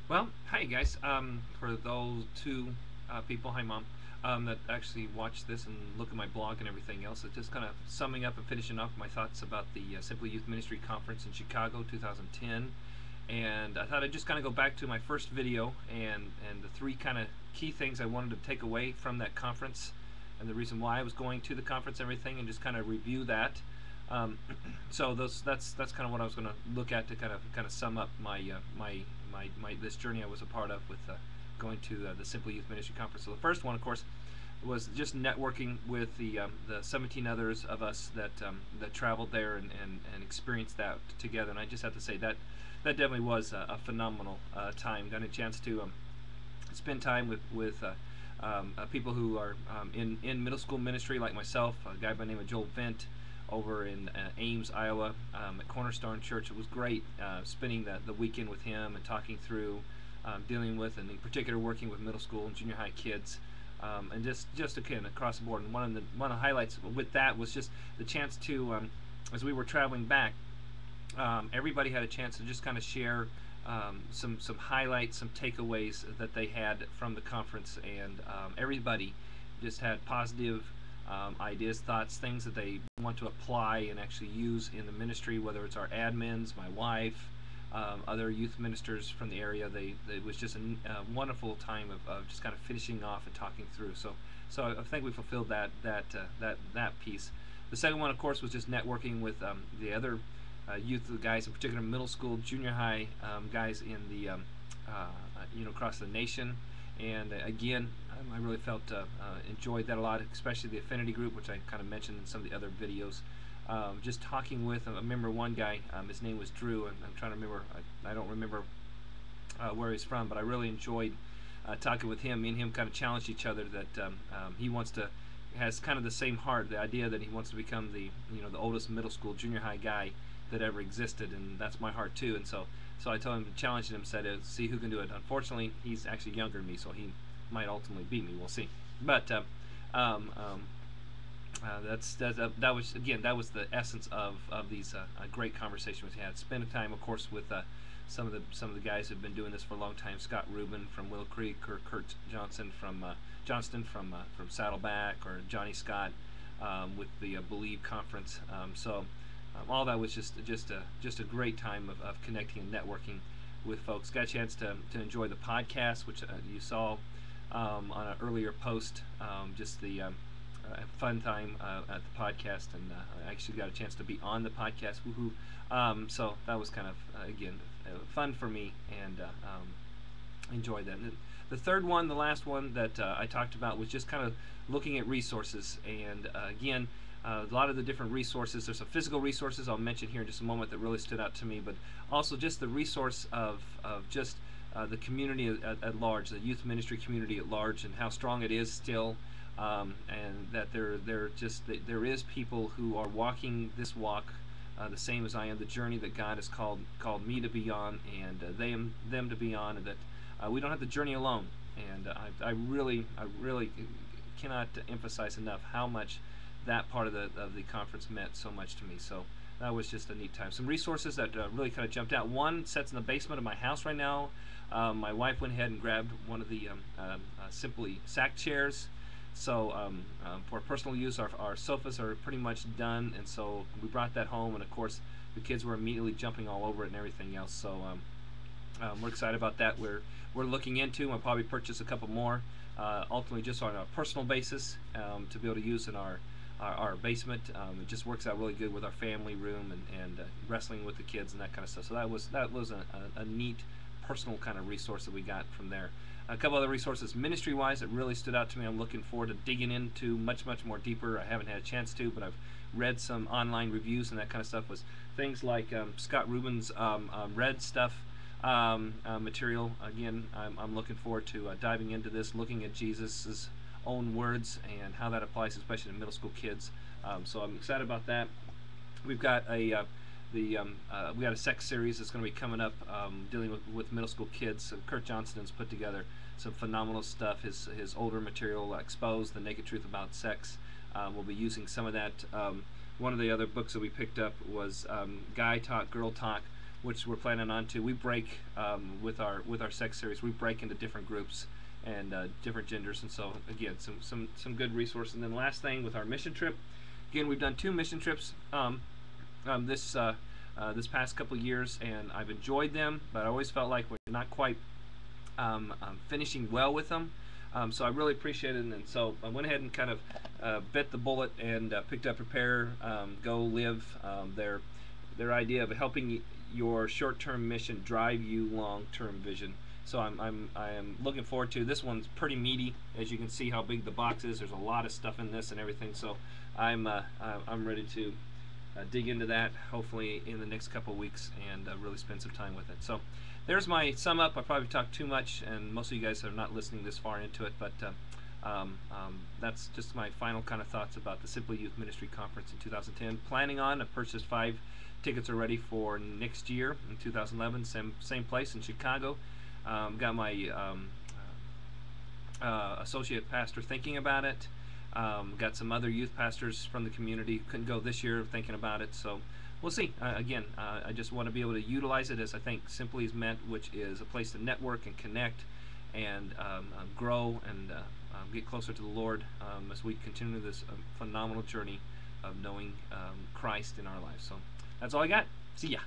Well, hi guys. For those two people, hi mom, that actually watch this and look at my blog and everything else, it's just kind of summing up and finishing off my thoughts about the Simply Youth Ministry Conference in Chicago 2010. And I thought I'd just kind of go back to my first video and the three kind of key things I wanted to take away from that conference and the reason why I was going to the conference and everything, and just kind of review that. Um, so that's kind of what I was going to look at to kind of sum up my this journey I was a part of with going to the Simply Youth Ministry Conference. So the first one, of course, was just networking with the 17 others of us that traveled there and experienced that together. And I just have to say that definitely was a phenomenal time. Got a chance to spend time with people who are in middle school ministry like myself, a guy by the name of Joel Vent over in Ames, Iowa, at Cornerstone Church. It was great spending the weekend with him and talking through dealing with, and in particular working with middle school and junior high kids. And just again across the board. And one of the highlights with that was just the chance to, as we were traveling back, everybody had a chance to just kind of share some highlights, some takeaways that they had from the conference, and everybody just had positive ideas, thoughts, things that they want to apply and actually use in the ministry, whether it's our admins, my wife, other youth ministers from the area. It was just a wonderful time of just kind of finishing off and talking through. So I think we fulfilled that piece. The second one, of course, was just networking with the other youth guys, in particular middle school, junior high guys in the across the nation. And again, I really felt enjoyed that a lot, especially the affinity group, which I kind of mentioned in some of the other videos. Just talking with, I remember one guy, his name was Drew, and I'm trying to remember, I don't remember where he's from, but I really enjoyed talking with him. Me and him kind of challenged each other that he has kind of the same heart, the idea that he wants to become the oldest middle school, junior high guy that ever existed, and that's my heart too. And so I told him, challenged him, said, see who can do it. Unfortunately, he's actually younger than me, so he might ultimately beat me. We'll see. But that was the essence of these great conversations we had. Spent time, of course, with some of the guys who've been doing this for a long time. Scott Rubin from Willow Creek, or Kurt Johnson from Johnston from Saddleback, or Johnny Scott with the Believe conference. All that was just a great time of connecting and networking with folks. Got a chance to enjoy the podcast, which you saw on an earlier post. Just the fun time at the podcast, and I actually got a chance to be on the podcast. Woohoo! So that was kind of again fun for me, and enjoyed that. And the third one, the last one that I talked about, was just kind of looking at resources, and again. A lot of the different resources. There's some physical resources I'll mention here in just a moment that really stood out to me, but also just the resource of just the community at large, the youth ministry community at large, and how strong it is still, and that there is people who are walking this walk the same as I am, the journey that God has called me to be on, and them to be on, and that we don't have the journey alone. And I really cannot emphasize enough how much that part of the conference meant so much to me. So that was just a neat time. Some resources that really kind of jumped out. One sits in the basement of my house right now. My wife went ahead and grabbed one of the Simply Sack chairs. So for personal use, our sofas are pretty much done, and so we brought that home, and of course the kids were immediately jumping all over it and everything else. So we're excited about that. We're looking into. I'll probably purchase a couple more, ultimately just on a personal basis, to be able to use in our basement. It just works out really good with our family room and wrestling with the kids and that kind of stuff. So that was a neat personal kind of resource that we got from there. A couple other resources ministry-wise that really stood out to me. I'm looking forward to digging into much more deeper. I haven't had a chance to, but I've read some online reviews and that kind of stuff. Was things like Scott Rubin's read stuff material. Again, I'm looking forward to diving into this, looking at Jesus's own words and how that applies, especially to middle school kids. So I'm excited about that. We've got we got a sex series that's going to be coming up, dealing with middle school kids. So Kurt Johnston's put together some phenomenal stuff. His older material, Exposed, The Naked Truth About Sex. We'll be using some of that. One of the other books that we picked up was Guy Talk, Girl Talk, which we're planning on to. We break with our sex series. We break into different groups and different genders, and so again, some good resources. And then last thing with our mission trip, again, we've done 2 mission trips this past couple years, and I've enjoyed them, but I always felt like we're not quite finishing well with them. So I really appreciate it, and so I went ahead and kind of bit the bullet and picked up Prepare, Go, Live, their idea of helping your short-term mission drive you long-term vision. So I am looking forward to this. One's pretty meaty, as you can see how big the box is. There's a lot of stuff in this and everything. So I'm ready to dig into that hopefully in the next couple of weeks and really spend some time with it. So there's my sum up. I probably talked too much, and most of you guys are not listening this far into it, but that's just my final kind of thoughts about the Simply Youth Ministry Conference in 2010. Planning on, I purchased 5 tickets already for next year in 2011, same place in Chicago. Got my associate pastor thinking about it. Got some other youth pastors from the community couldn't go this year thinking about it, so we'll see. Again, I just want to be able to utilize it as I think Simply is meant, which is a place to network and connect and grow and get closer to the Lord as we continue this phenomenal journey of knowing Christ in our lives. So that's all I got. See ya.